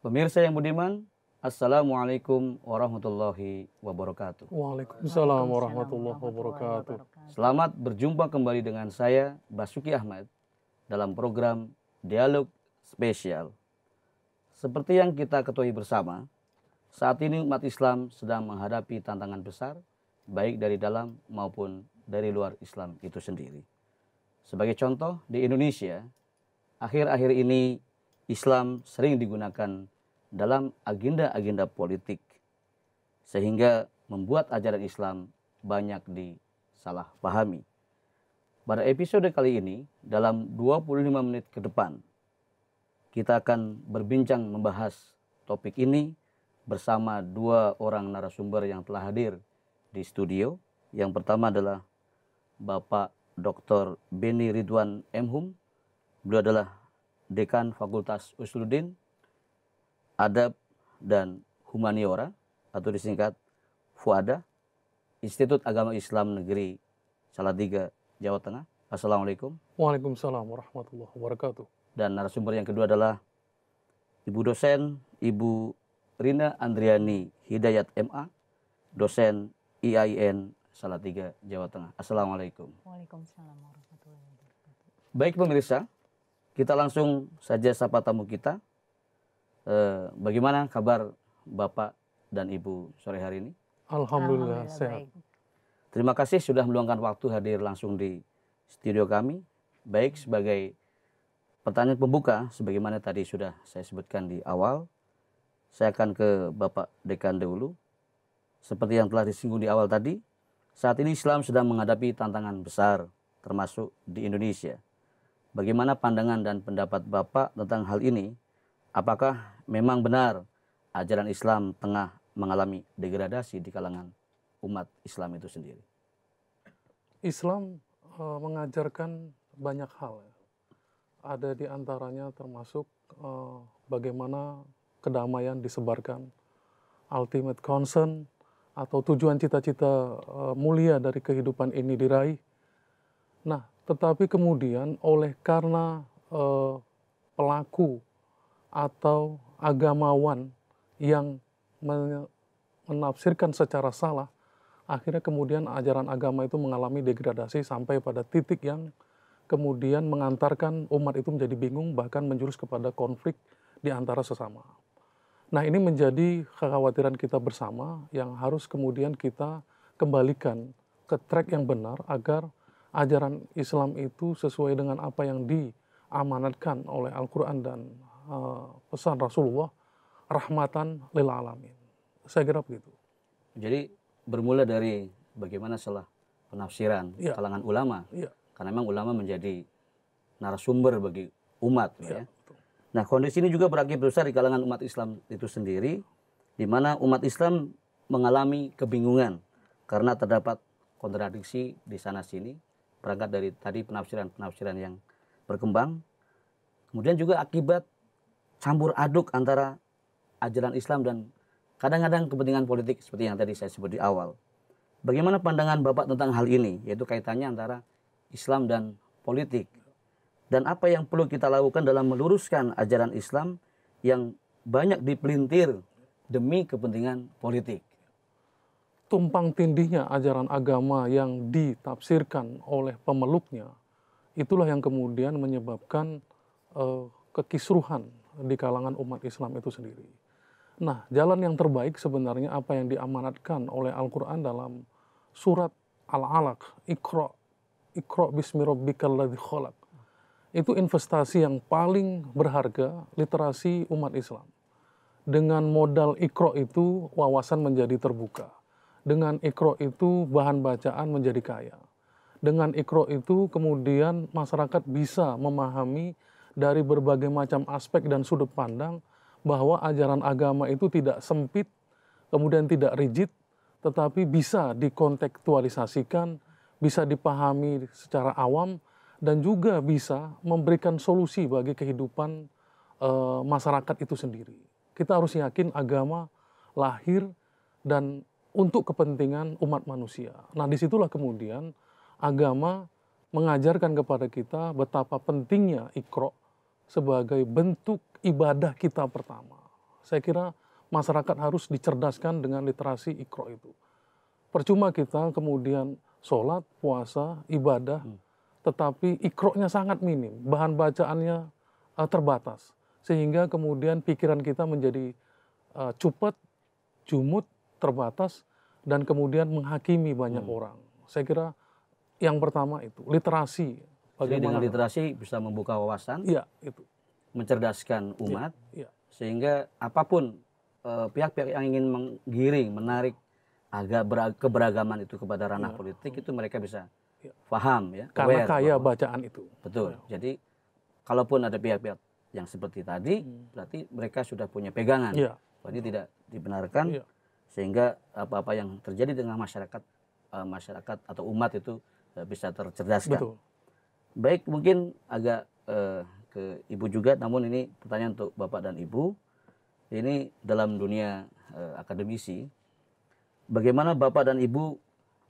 Pemirsa yang budiman, Assalamualaikum warahmatullahi wabarakatuh. Waalaikumsalam warahmatullahi wabarakatuh. Selamat berjumpa kembali dengan saya, Basuki Ahmad, dalam program Dialog Spesial. Seperti yang kita ketahui bersama, saat ini umat Islam sedang menghadapi tantangan besar, baik dari dalam maupun dari luar Islam itu sendiri. Sebagai contoh, di Indonesia, akhir-akhir ini Islam sering digunakan dalam agenda-agenda politik, sehingga membuat ajaran Islam banyak disalahpahami. Pada episode kali ini, dalam 25 menit ke depan, kita akan berbincang membahas topik ini bersama dua orang narasumber yang telah hadir di studio. Yang pertama adalah Bapak Dr. Beni Ridwan M.Hum. Beliau adalah Dekan Fakultas Usuluddin, Adab dan Humaniora atau disingkat FUADA, Institut Agama Islam Negeri Salatiga, Jawa Tengah. Assalamualaikum. Waalaikumsalam warahmatullahi wabarakatuh. Dan narasumber yang kedua adalah Ibu dosen Ibu Rina Andriani Hidayat MA, dosen IAIN Salatiga, Jawa Tengah. Assalamualaikum. Waalaikumsalam warahmatullahi wabarakatuh. Baik pemirsa, kita langsung saja sapa tamu kita. Bagaimana kabar Bapak dan Ibu sore hari ini? Alhamdulillah sehat. Baik. Terima kasih sudah meluangkan waktu hadir langsung di studio kami. Baik, sebagai pertanyaan pembuka, sebagaimana tadi sudah saya sebutkan di awal, saya akan ke Bapak Dekan dahulu. Seperti yang telah disinggung di awal tadi, saat ini Islam sedang menghadapi tantangan besar, termasuk di Indonesia. Bagaimana pandangan dan pendapat Bapak tentang hal ini? Apakah memang benar ajaran Islam tengah mengalami degradasi di kalangan umat Islam itu sendiri? Islam mengajarkan banyak hal. Ada di antaranya termasuk bagaimana kedamaian disebarkan, ultimate concern atau tujuan cita-cita mulia dari kehidupan ini diraih. Nah, tetapi kemudian karena pelaku atau agamawan yang menafsirkan secara salah, akhirnya kemudian ajaran agama itu mengalami degradasi sampai pada titik yang kemudian mengantarkan umat itu menjadi bingung, bahkan menjurus kepada konflik di antara sesama. Nah, ini menjadi kekhawatiran kita bersama yang harus kemudian kita kembalikan ke track yang benar agar ajaran Islam itu sesuai dengan apa yang diamanatkan oleh Al-Quran dan pesan Rasulullah, rahmatan lil alamin. Saya kira begitu. Jadi bermula dari bagaimana salah penafsiran kalangan ulama, karena memang ulama menjadi narasumber bagi umat. Ya. Nah, kondisi ini juga berakibat besar di kalangan umat Islam itu sendiri, di mana umat Islam mengalami kebingungan karena terdapat kontradiksi di sana-sini, berangkat dari tadi penafsiran-penafsiran yang berkembang, kemudian juga akibat campur aduk antara ajaran Islam dan kadang-kadang kepentingan politik seperti yang tadi saya sebut di awal. Bagaimana pandangan Bapak tentang hal ini, yaitu kaitannya antara Islam dan politik? Dan apa yang perlu kita lakukan dalam meluruskan ajaran Islam yang banyak dipelintir demi kepentingan politik? Tumpang tindihnya ajaran agama yang ditafsirkan oleh pemeluknya, itulah yang kemudian menyebabkan kekisruhan di kalangan umat Islam itu sendiri. Nah, jalan yang terbaik sebenarnya apa yang diamanatkan oleh Al-Quran dalam surat Al-Alaq, Iqra bismi rabbikal ladzi khalaq. Itu investasi yang paling berharga literasi umat Islam. Dengan modal Iqra itu wawasan menjadi terbuka. Dengan Iqra itu bahan bacaan menjadi kaya. Dengan Iqra itu kemudian masyarakat bisa memahami dari berbagai macam aspek dan sudut pandang bahwa ajaran agama itu tidak sempit, kemudian tidak rigid, tetapi bisa dikontekstualisasikan, bisa dipahami secara awam, dan juga bisa memberikan solusi bagi kehidupan masyarakat itu sendiri. Kita harus yakin agama lahir dan untuk kepentingan umat manusia. Nah, disitulah kemudian agama mengajarkan kepada kita betapa pentingnya Iqra sebagai bentuk ibadah kita pertama. Saya kira masyarakat harus dicerdaskan dengan literasi Iqra itu. Percuma kita kemudian sholat, puasa, ibadah, tetapi Iqra-nya sangat minim, bahan bacaannya terbatas. Sehingga kemudian pikiran kita menjadi cupet, jumut, terbatas, dan kemudian menghakimi banyak orang. Saya kira yang pertama itu, literasi. Jadi dengan literasi bisa membuka wawasan, iya, itu. mencerdaskan umat, Iya. sehingga apapun pihak-pihak yang ingin menggiring, menarik keberagaman itu kepada ranah politik, itu mereka bisa paham ya. Karena kaya bacaan itu. Betul. Jadi kalaupun ada pihak-pihak yang seperti tadi, berarti mereka sudah punya pegangan. Jadi tidak dibenarkan, sehingga apa-apa yang terjadi dengan masyarakat atau umat itu bisa tercerdaskan. Betul. Baik, mungkin agak ke Ibu juga, namun ini pertanyaan untuk Bapak dan Ibu. Ini dalam dunia akademisi, bagaimana Bapak dan Ibu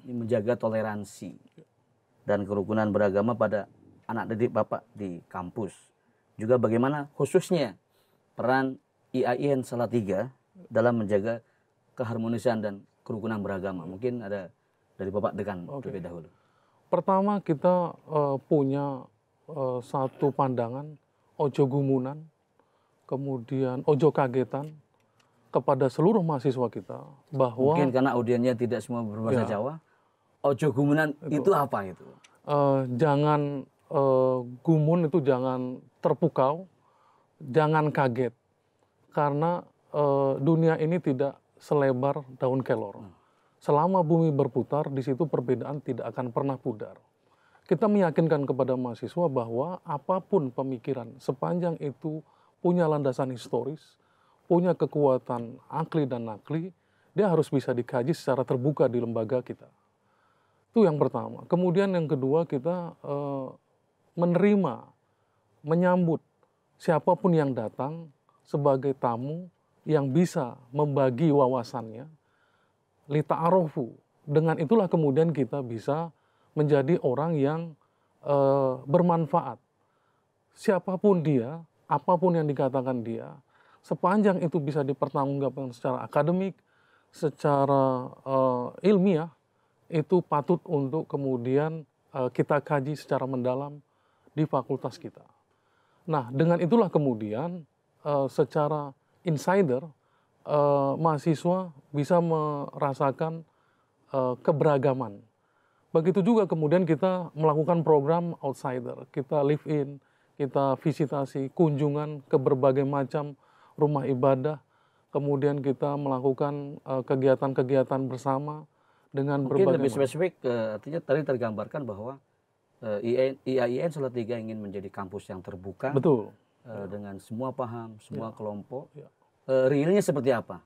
menjaga toleransi dan kerukunan beragama pada anak didik Bapak di kampus? Juga bagaimana khususnya peran IAIN Salatiga dalam menjaga keharmonisan dan kerukunan beragama? Mungkin ada dari Bapak Dekan terlebih dahulu. Pertama, kita punya satu pandangan ojo gumunan, kemudian ojo kagetan kepada seluruh mahasiswa kita bahwa mungkin karena audiennya tidak semua berbahasa Jawa, ojo gumunan itu apa itu? Jangan gumun itu jangan terpukau, jangan kaget, karena dunia ini tidak selebar daun kelor. Selama bumi berputar, di situ perbedaan tidak akan pernah pudar. Kita meyakinkan kepada mahasiswa bahwa apapun pemikiran, sepanjang itu punya landasan historis, punya kekuatan akli dan nakli, dia harus bisa dikaji secara terbuka di lembaga kita. Itu yang pertama. Kemudian yang kedua, kita menerima, menyambut siapapun yang datang sebagai tamu yang bisa membagi wawasannya, lita'arofu. Dengan itulah kemudian kita bisa menjadi orang yang bermanfaat. Siapapun dia, apapun yang dikatakan dia, sepanjang itu bisa dipertanggungjawabkan secara akademik, secara ilmiah, itu patut untuk kemudian kita kaji secara mendalam di fakultas kita. Nah, dengan itulah kemudian secara insider, mahasiswa bisa merasakan keberagaman. Begitu juga kemudian kita melakukan program outsider, kita live in, kita visitasi, kunjungan ke berbagai macam rumah ibadah, kemudian kita melakukan kegiatan-kegiatan bersama dengan mungkin berbagai lebih spesifik, artinya tadi tergambarkan bahwa IAIN Salatiga ingin menjadi kampus yang terbuka, betul, dengan semua paham, semua kelompok. Realnya seperti apa?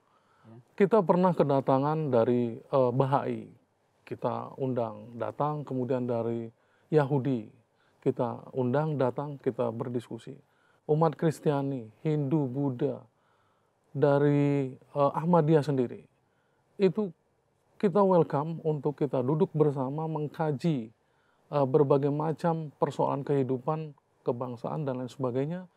Kita pernah kedatangan dari Bahai, kita undang datang, kemudian dari Yahudi, kita undang datang, kita berdiskusi. Umat Kristiani, Hindu, Buddha, dari Ahmadiyah sendiri, itu kita welcome untuk kita duduk bersama mengkaji berbagai macam persoalan kehidupan, kebangsaan, dan lain sebagainya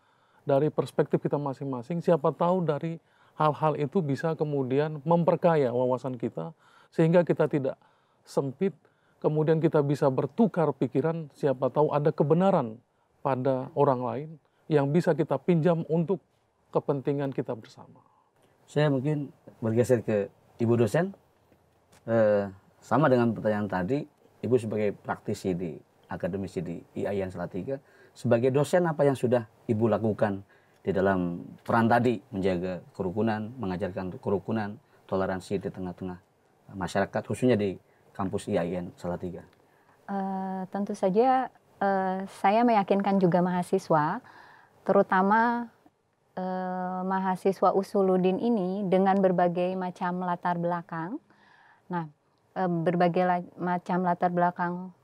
dari perspektif kita masing-masing. Siapa tahu dari hal-hal itu bisa kemudian memperkaya wawasan kita, sehingga kita tidak sempit, kemudian kita bisa bertukar pikiran, siapa tahu ada kebenaran pada orang lain yang bisa kita pinjam untuk kepentingan kita bersama. Saya mungkin bergeser ke Ibu dosen. Sama dengan pertanyaan tadi, Ibu sebagai praktisi di akademisi di IAIN Salatiga, sebagai dosen apa yang sudah Ibu lakukan di dalam peran tadi menjaga kerukunan, mengajarkan kerukunan, toleransi di tengah-tengah masyarakat, khususnya di kampus IAIN Salatiga? Tentu saja saya meyakinkan juga mahasiswa, terutama mahasiswa Usuluddin ini dengan berbagai macam latar belakang. Nah, berbagai macam latar belakang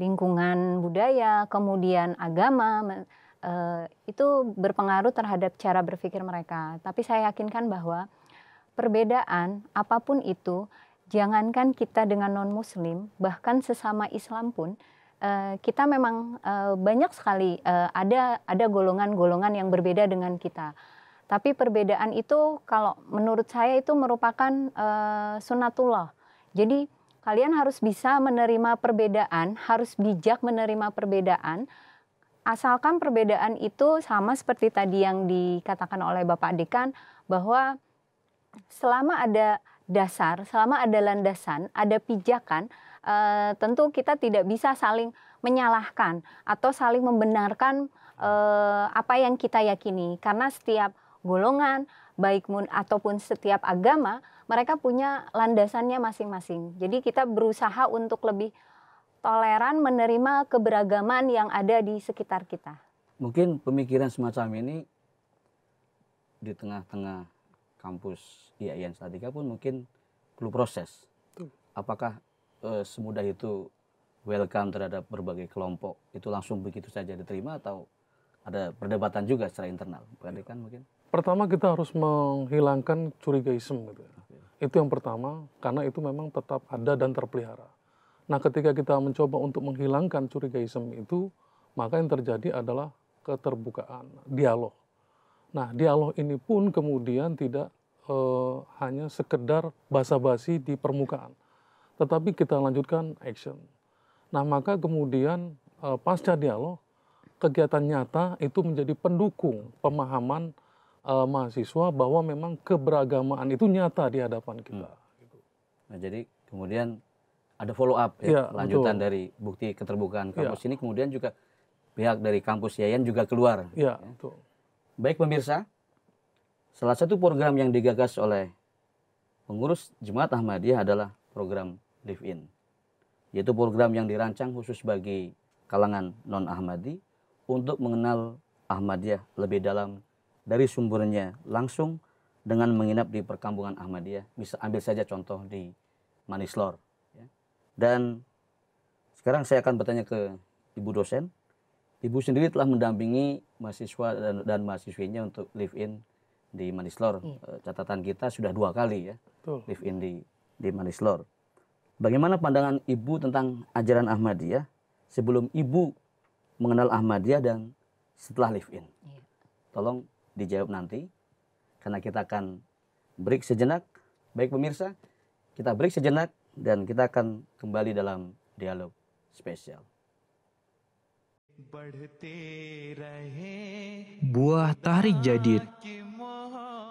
lingkungan budaya, kemudian agama, itu berpengaruh terhadap cara berpikir mereka. Tapi saya yakinkan bahwa perbedaan apapun itu, jangankan kita dengan non-muslim, bahkan sesama Islam pun, kita memang banyak sekali ada golongan-golongan yang berbeda dengan kita. Tapi perbedaan itu kalau menurut saya itu merupakan sunnatullah. Jadi kalian harus bisa menerima perbedaan, harus bijak menerima perbedaan, asalkan perbedaan itu sama seperti tadi yang dikatakan oleh Bapak Dekan, bahwa selama ada dasar, selama ada landasan, ada pijakan, tentu kita tidak bisa saling menyalahkan atau saling membenarkan apa yang kita yakini. Karena setiap golongan, baik ataupun setiap agama, mereka punya landasannya masing-masing. Jadi kita berusaha untuk lebih toleran menerima keberagaman yang ada di sekitar kita. Mungkin pemikiran semacam ini di tengah-tengah kampus IAIN Salatiga pun mungkin perlu proses. Apakah semudah itu welcome terhadap berbagai kelompok itu langsung begitu saja diterima atau ada perdebatan juga secara internal? Kan mungkin. Pertama kita harus menghilangkan curigaisme gitu ya. Itu yang pertama, karena itu memang tetap ada dan terpelihara. Nah, ketika kita mencoba untuk menghilangkan curigaisme itu, maka yang terjadi adalah keterbukaan, dialog. Nah, dialog ini pun kemudian tidak hanya sekedar basa-basi di permukaan, tetapi kita lanjutkan action. Nah, maka kemudian pasca dialog, kegiatan nyata itu menjadi pendukung pemahaman mahasiswa bahwa memang keberagamaan itu nyata di hadapan kita. Nah, jadi kemudian ada follow up ya, lanjutan betul. Dari bukti keterbukaan kampus ini kemudian juga pihak dari kampus IAIN juga keluar. Ya. Betul. Baik pemirsa, salah satu program yang digagas oleh pengurus Jemaat Ahmadiyah adalah program Live In, yaitu program yang dirancang khusus bagi kalangan non-Ahmadi untuk mengenal Ahmadiyah lebih dalam dari sumbernya langsung dengan menginap di perkampungan Ahmadiyah. Bisa ambil saja contoh di Manislor. Dan sekarang saya akan bertanya ke Ibu dosen. Ibu sendiri telah mendampingi mahasiswa dan mahasiswinya untuk live in di Manislor. Catatan kita sudah 2 kali ya, live in di Manislor. Bagaimana pandangan Ibu tentang ajaran Ahmadiyah sebelum Ibu mengenal Ahmadiyah dan setelah live in? Tolong dijawab nanti, karena kita akan break sejenak. Baik pemirsa, kita break sejenak dan kita akan kembali dalam dialog spesial. Buah Tahrik Jadid.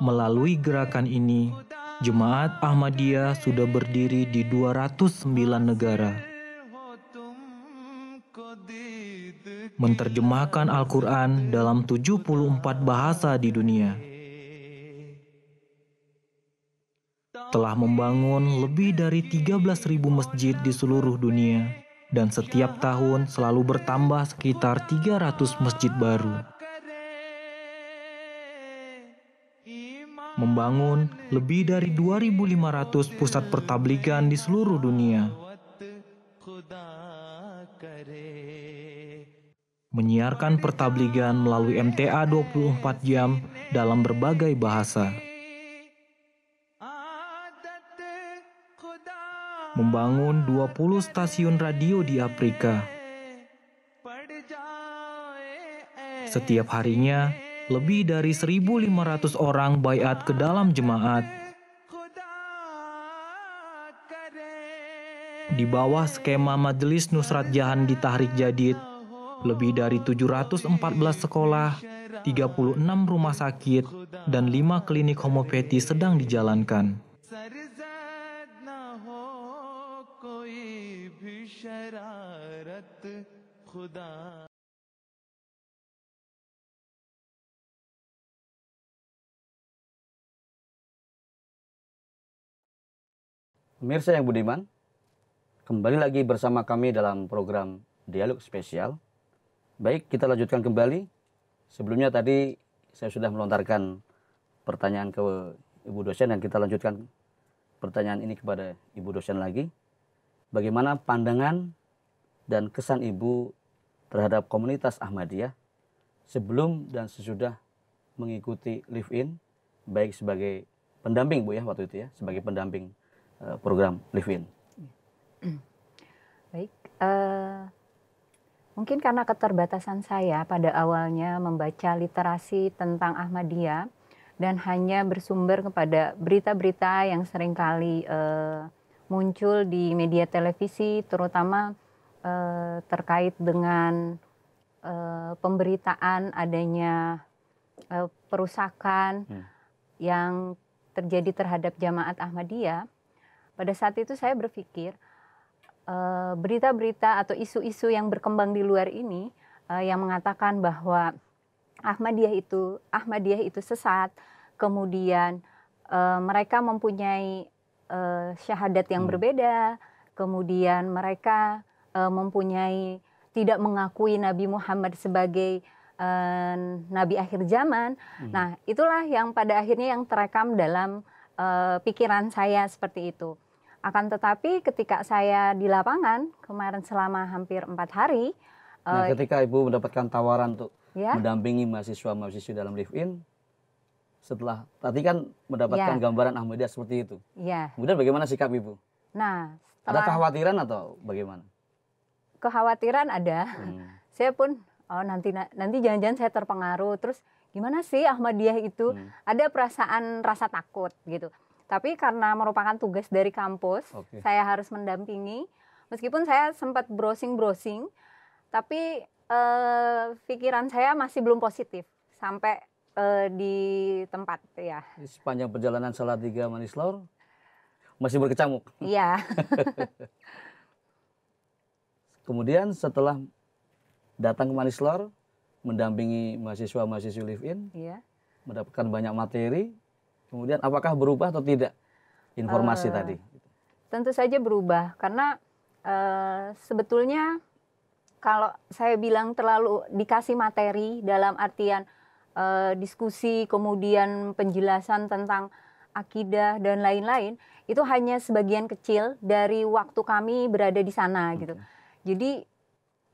Melalui gerakan ini, Jemaat Ahmadiyah sudah berdiri di 209 negara. Menerjemahkan Al-Quran dalam 74 bahasa di dunia. Telah membangun lebih dari 13.000 masjid di seluruh dunia, dan setiap tahun selalu bertambah sekitar 300 masjid baru. Membangun lebih dari 2.500 pusat pertabligan di seluruh dunia. Menyiarkan pertabligan melalui MTA 24 jam dalam berbagai bahasa. Membangun 20 stasiun radio di Afrika. Setiap harinya, lebih dari 1.500 orang baiat ke dalam jemaat. Di bawah skema Majelis Nusrat Jahan di Tahrik Jadid, lebih dari 714 sekolah, 36 rumah sakit, dan 5 klinik homeopati sedang dijalankan. Pemirsa yang budiman, kembali lagi bersama kami dalam program Dialog Spesial. Baik, kita lanjutkan kembali. Sebelumnya tadi saya sudah melontarkan pertanyaan ke Ibu dosen dan kita lanjutkan pertanyaan ini kepada Ibu dosen lagi. Bagaimana pandangan dan kesan Ibu terhadap komunitas Ahmadiyah sebelum dan sesudah mengikuti live in, baik sebagai pendamping Bu ya waktu itu ya, sebagai pendamping program live in. Baik, mungkin karena keterbatasan saya pada awalnya membaca literasi tentang Ahmadiyah, dan hanya bersumber kepada berita-berita yang seringkali muncul di media televisi, terutama terkait dengan pemberitaan adanya perusakan yang terjadi terhadap jamaat Ahmadiyah. Pada saat itu saya berpikir berita-berita atau isu-isu yang berkembang di luar ini yang mengatakan bahwa Ahmadiyah itu sesat, kemudian mereka mempunyai syahadat yang berbeda, kemudian mereka mempunyai tidak mengakui Nabi Muhammad sebagai Nabi akhir zaman. Nah, itulah yang pada akhirnya yang terekam dalam pikiran saya seperti itu. Akan tetapi ketika saya di lapangan kemarin selama hampir 4 hari. Nah, ketika Ibu mendapatkan tawaran untuk mendampingi mahasiswa-mahasiswi dalam live-in, setelah tadi kan mendapatkan gambaran Ahmadiyah seperti itu. Kemudian bagaimana sikap Ibu? Nah, ada kekhawatiran atau bagaimana? Kekhawatiran ada. Saya pun nanti jangan-jangan saya terpengaruh. Terus gimana sih Ahmadiyah itu? Ada perasaan rasa takut gitu. Tapi karena merupakan tugas dari kampus, saya harus mendampingi. Meskipun saya sempat browsing-browsing, tapi pikiran saya masih belum positif sampai di tempat ya. Sepanjang perjalanan Salatiga Manislor masih berkecamuk. Iya. Kemudian setelah datang ke Manislor, mendampingi mahasiswa-mahasiswi live-in, mendapatkan banyak materi, kemudian apakah berubah atau tidak informasi tadi? Tentu saja berubah, karena sebetulnya kalau saya bilang terlalu dikasih materi dalam artian diskusi, kemudian penjelasan tentang akidah dan lain-lain, itu hanya sebagian kecil dari waktu kami berada di sana gitu. Jadi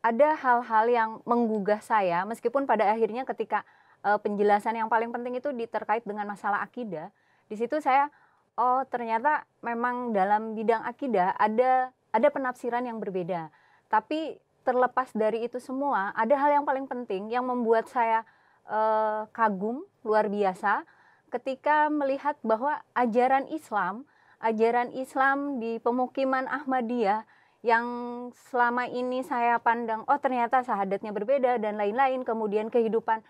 ada hal-hal yang menggugah saya, meskipun pada akhirnya ketika penjelasan yang paling penting itu terkait dengan masalah akidah, di situ saya, oh ternyata memang dalam bidang akidah ada penafsiran yang berbeda. Tapi terlepas dari itu semua, ada hal yang paling penting yang membuat saya kagum luar biasa ketika melihat bahwa ajaran Islam di pemukiman Ahmadiyah yang selama ini saya pandang, oh ternyata syahadatnya berbeda dan lain-lain, kemudian kehidupan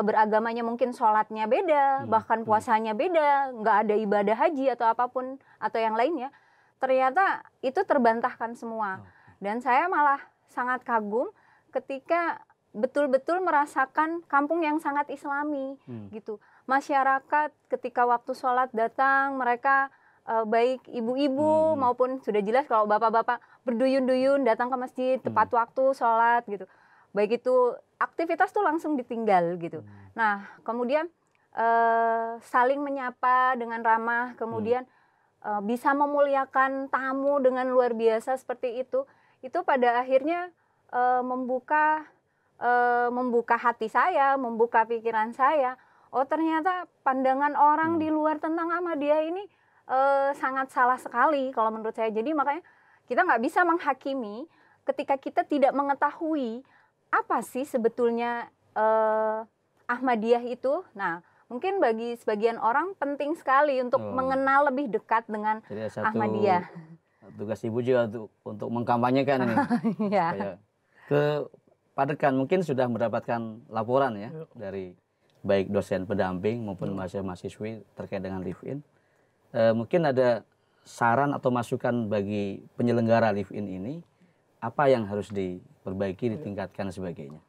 beragamanya mungkin sholatnya beda, bahkan puasanya beda, nggak ada ibadah haji atau apapun atau yang lainnya, ternyata itu terbantahkan semua. Dan saya malah sangat kagum ketika betul-betul merasakan kampung yang sangat islami gitu. Masyarakat ketika waktu sholat datang, mereka baik ibu-ibu maupun sudah jelas kalau bapak-bapak berduyun-duyun datang ke masjid tepat waktu sholat gitu. Baik itu aktivitas tuh langsung ditinggal gitu. Nah kemudian saling menyapa dengan ramah, kemudian bisa memuliakan tamu dengan luar biasa seperti itu pada akhirnya membuka hati saya, membuka pikiran saya. Oh ternyata pandangan orang di luar tentang Ahmadiyah ini sangat salah sekali kalau menurut saya. Jadi makanya kita nggak bisa menghakimi ketika kita tidak mengetahui apa sih sebetulnya Ahmadiyah itu. Nah mungkin bagi sebagian orang penting sekali untuk mengenal lebih dekat dengan Ahmadiyah. Tugas Ibu juga untuk mengkampanyekan ini. Pak Dekan mungkin sudah mendapatkan laporan ya dari baik dosen pendamping maupun mahasiswa-mahasiswi terkait dengan live-in. Mungkin ada saran atau masukan bagi penyelenggara live-in ini, apa yang harus diperbaiki, ditingkatkan sebagainya?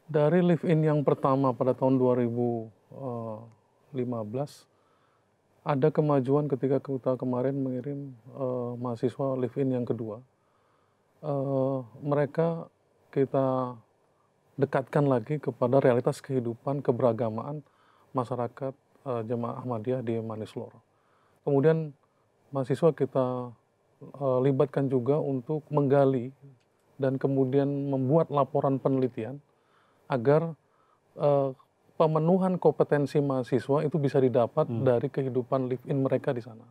Dari live-in yang pertama pada tahun 2015, ada kemajuan ketika kita kemarin mengirim mahasiswa live-in yang kedua. Mereka kita dekatkan lagi kepada realitas kehidupan keberagamaan masyarakat jemaah Ahmadiyah di Manislor. Kemudian mahasiswa kita libatkan juga untuk menggali dan kemudian membuat laporan penelitian agar pemenuhan kompetensi mahasiswa itu bisa didapat dari kehidupan live-in mereka di sana.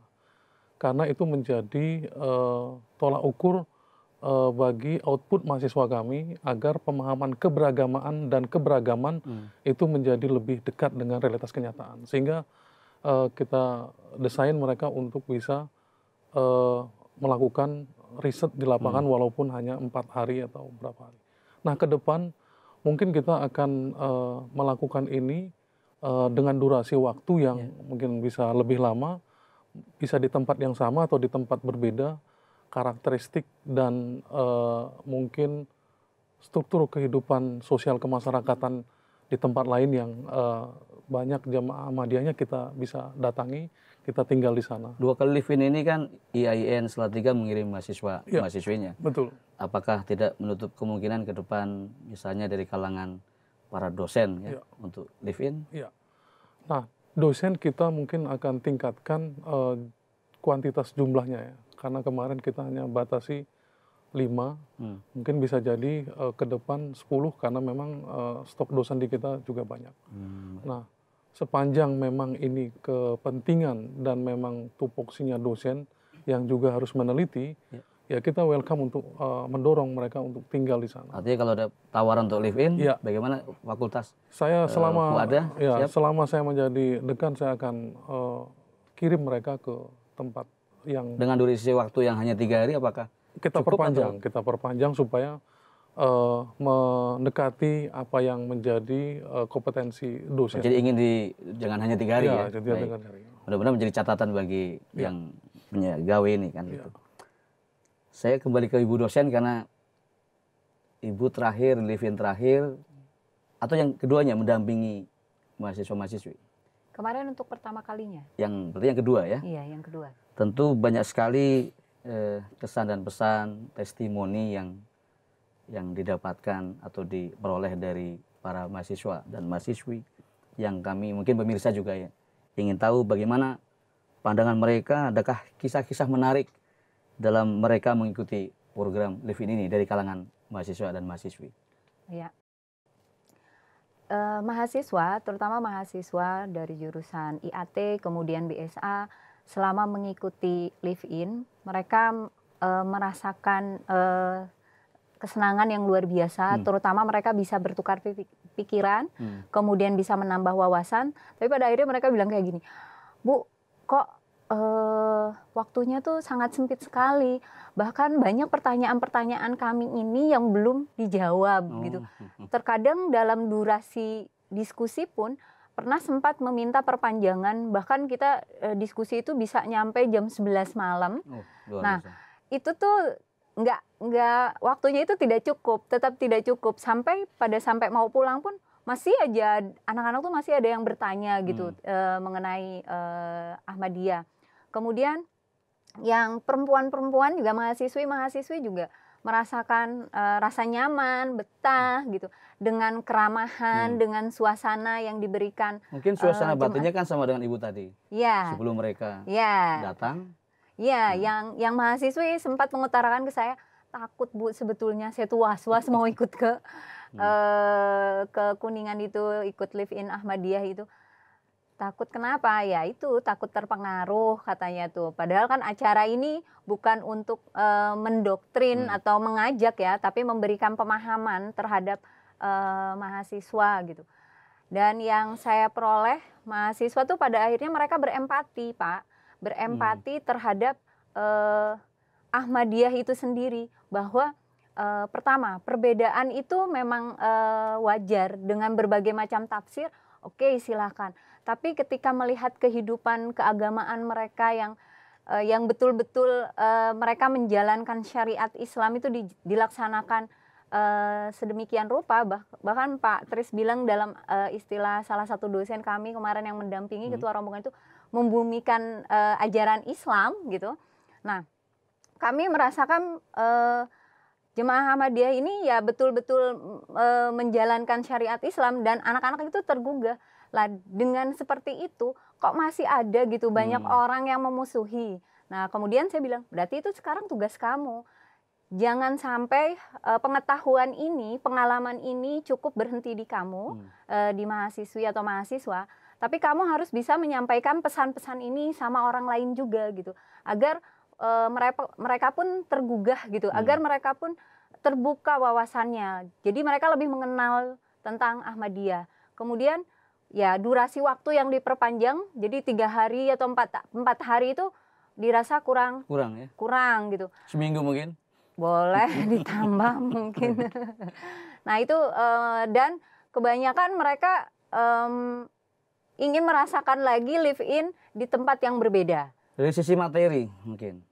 Karena itu menjadi tolak ukur bagi output mahasiswa kami agar pemahaman keberagamaan dan keberagaman itu menjadi lebih dekat dengan realitas kenyataan. Sehingga kita desain mereka untuk bisa melakukan riset di lapangan walaupun hanya 4 hari atau berapa hari. Nah, ke depan mungkin kita akan melakukan ini dengan durasi waktu yang mungkin bisa lebih lama, bisa di tempat yang sama atau di tempat berbeda, karakteristik dan mungkin struktur kehidupan sosial kemasyarakatan di tempat lain yang banyak jamaah Ahmadiyahnya kita bisa datangi, kita tinggal di sana. 2 kali live-in ini kan IAIN Salatiga mengirim mahasiswinya. Betul. Apakah tidak menutup kemungkinan ke depan misalnya dari kalangan para dosen untuk live-in? Iya. Nah, dosen kita mungkin akan tingkatkan kuantitas jumlahnya ya. Karena kemarin kita hanya batasi 5, mungkin bisa jadi ke depan 10 karena memang stok dosen di kita juga banyak. Nah, sepanjang memang ini kepentingan dan memang tupoksinya dosen yang juga harus meneliti, ya kita welcome untuk mendorong mereka untuk tinggal di sana. Artinya kalau ada tawaran untuk live-in, bagaimana fakultas? Saya selama selama saya menjadi dekan, saya akan kirim mereka ke tempat yang dengan durasi waktu yang hanya 3 hari, apakah kita perpanjang supaya mendekati apa yang menjadi kompetensi dosen. Jadi ingin jangan hanya 3 hari ya. Mudah-mudahan menjadi catatan bagi yang punya gawe ini kan gitu. Saya kembali ke Ibu dosen karena Ibu terakhir live-in terakhir atau yang keduanya mendampingi mahasiswa-mahasiswi. Kemarin untuk pertama kalinya. Berarti yang kedua ya? Iya, yang kedua. Tentu banyak sekali kesan dan pesan, testimoni yang didapatkan atau diperoleh dari para mahasiswa dan mahasiswi yang kami mungkin pemirsa juga ya ingin tahu bagaimana pandangan mereka, adakah kisah-kisah menarik dalam mereka mengikuti program live-in ini dari kalangan mahasiswa dan mahasiswi. Ya. Mahasiswa, terutama mahasiswa dari jurusan IAT, kemudian BSA, selama mengikuti live-in, mereka merasakan kesenangan yang luar biasa, terutama mereka bisa bertukar pikiran, kemudian bisa menambah wawasan, tapi pada akhirnya mereka bilang kayak gini, Bu, kok waktunya tuh sangat sempit sekali, bahkan banyak pertanyaan-pertanyaan kami ini yang belum dijawab gitu. Terkadang dalam durasi diskusi pun pernah sempat meminta perpanjangan, bahkan kita diskusi itu bisa nyampe jam 11 malam. Nah, itu tuh nggak waktunya itu tidak cukup, tetap tidak cukup sampai mau pulang pun masih aja anak-anak tuh masih ada yang bertanya gitu mengenai Ahmadiyah. Kemudian yang perempuan-perempuan juga mahasiswi juga merasakan rasa nyaman, betah gitu dengan keramahan, dengan suasana yang diberikan. Mungkin suasana batinnya kan sama dengan Ibu tadi. Ya. Sebelum mereka datang. Ya, yang mahasiswi sempat mengutarakan ke saya, takut Bu sebetulnya, saya tuh was-was mau ikut ke Kuningan itu, ikut live-in Ahmadiyah itu. Takut kenapa? Ya itu, takut terpengaruh katanya tuh. Padahal kan acara ini bukan untuk mendoktrin atau mengajak ya, tapi memberikan pemahaman terhadap mahasiswa gitu. Dan yang saya peroleh, mahasiswa tuh pada akhirnya mereka berempati, Pak. Berempati terhadap Ahmadiyah itu sendiri. Bahwa pertama, perbedaan itu memang wajar dengan berbagai macam tafsir, oke, silakan. Tapi ketika melihat kehidupan keagamaan mereka yang betul-betul mereka menjalankan syariat Islam itu dilaksanakan sedemikian rupa, bahkan Pak Tris bilang dalam istilah salah satu dosen kami kemarin yang mendampingi ketua rombongan itu membumikan ajaran Islam gitu. Nah, kami merasakan jemaah Ahmadiyah ini ya betul-betul menjalankan syariat Islam dan anak-anak itu tergugah. Lah dengan seperti itu kok masih ada gitu banyak orang yang memusuhi. Nah, kemudian saya bilang, berarti itu sekarang tugas kamu. Jangan sampai pengetahuan ini, pengalaman ini cukup berhenti di kamu, di mahasiswi atau mahasiswa, tapi kamu harus bisa menyampaikan pesan-pesan ini sama orang lain juga gitu. Agar mereka pun tergugah gitu, agar mereka pun terbuka wawasannya. Jadi mereka lebih mengenal tentang Ahmadiyah. Kemudian ya durasi waktu yang diperpanjang, jadi 3 hari atau 4 hari itu dirasa kurang ya? Kurang gitu. Seminggu mungkin? Boleh ditambah mungkin. Nah itu dan kebanyakan mereka ingin merasakan lagi live in di tempat yang berbeda. Dari sisi materi mungkin?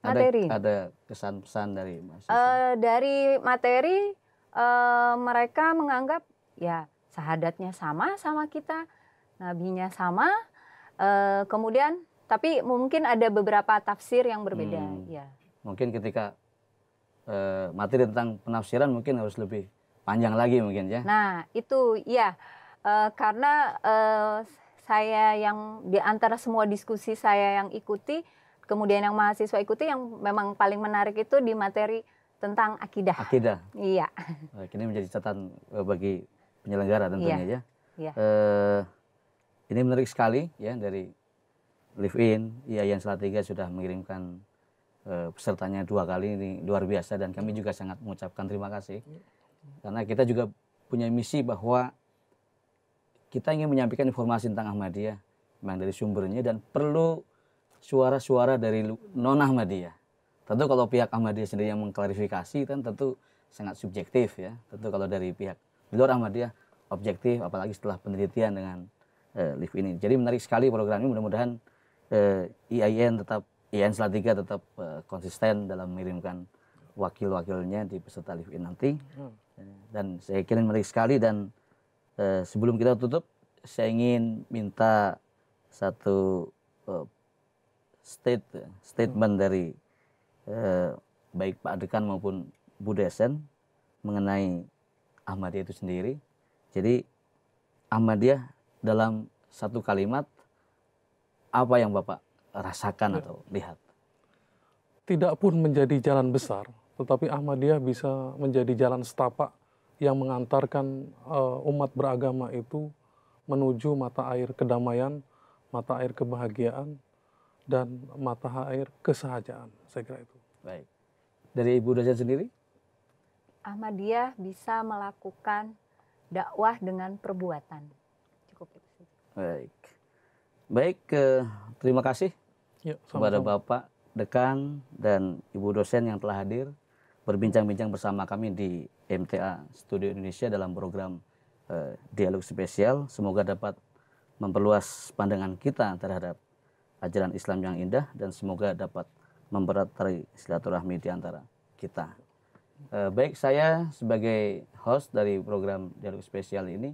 Ada kesan-pesan dari mahasiswa? Dari materi mereka menganggap ya syahadatnya sama kita, nabinya sama, kemudian tapi mungkin ada beberapa tafsir yang berbeda. Ya. Mungkin ketika materi tentang penafsiran mungkin harus lebih panjang lagi mungkin ya. Nah itu ya karena saya yang di antara semua diskusi saya yang ikuti, kemudian yang mahasiswa ikuti, yang memang paling menarik itu di materi tentang akidah. Akidah. Iya. Ini menjadi catatan bagi penyelenggara tentunya ya. Iya. Ini menarik sekali ya, dari Live In, IAIN Salatiga sudah mengirimkan pesertanya 2 kali, ini luar biasa, dan kami juga sangat mengucapkan terima kasih. Karena kita juga punya misi bahwa kita ingin menyampaikan informasi tentang Ahmadiyah memang dari sumbernya, dan perlu suara-suara dari non-Ahmadiyah. Tentu kalau pihak Ahmadiyah sendiri yang mengklarifikasi kan tentu sangat subjektif ya. Tentu kalau dari pihak di luar Ahmadiyah objektif, apalagi setelah penelitian dengan Live ini. Jadi menarik sekali program ini, mudah-mudahan IAIN Salatiga tetap konsisten dalam mengirimkan wakil-wakilnya di peserta Live In nanti. Dan saya kira menarik sekali, dan sebelum kita tutup, saya ingin minta satu statement dari baik Pak Dekan maupun Bu Desen mengenai Ahmadiyah itu sendiri. Jadi Ahmadiyah dalam satu kalimat, apa yang Bapak rasakan atau lihat? Tidak pun menjadi jalan besar, tetapi Ahmadiyah bisa menjadi jalan setapak yang mengantarkan umat beragama itu menuju mata air kedamaian, mata air kebahagiaan, dan mata air kesahajaan. Saya kira itu. Baik. Dari Ibu Dosen sendiri? Ahmadiyah bisa melakukan dakwah dengan perbuatan. Cukup itu. Baik, terima kasih Ya, kepada sama-sama. Bapak Dekan dan Ibu Dosen yang telah hadir berbincang-bincang bersama kami di MTA Studio Indonesia dalam program Dialog Spesial. Semoga dapat memperluas pandangan kita terhadap ajaran Islam yang indah, dan semoga dapat mempererat tali silaturahmi di antara kita. Baik, saya sebagai host dari program Dialog Spesial ini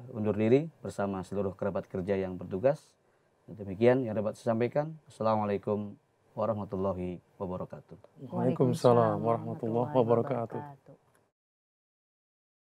undur diri bersama seluruh kerabat kerja yang bertugas. Demikian yang dapat saya sampaikan. Assalamualaikum warahmatullahi wabarakatuh. Waalaikumsalam warahmatullahi wabarakatuh.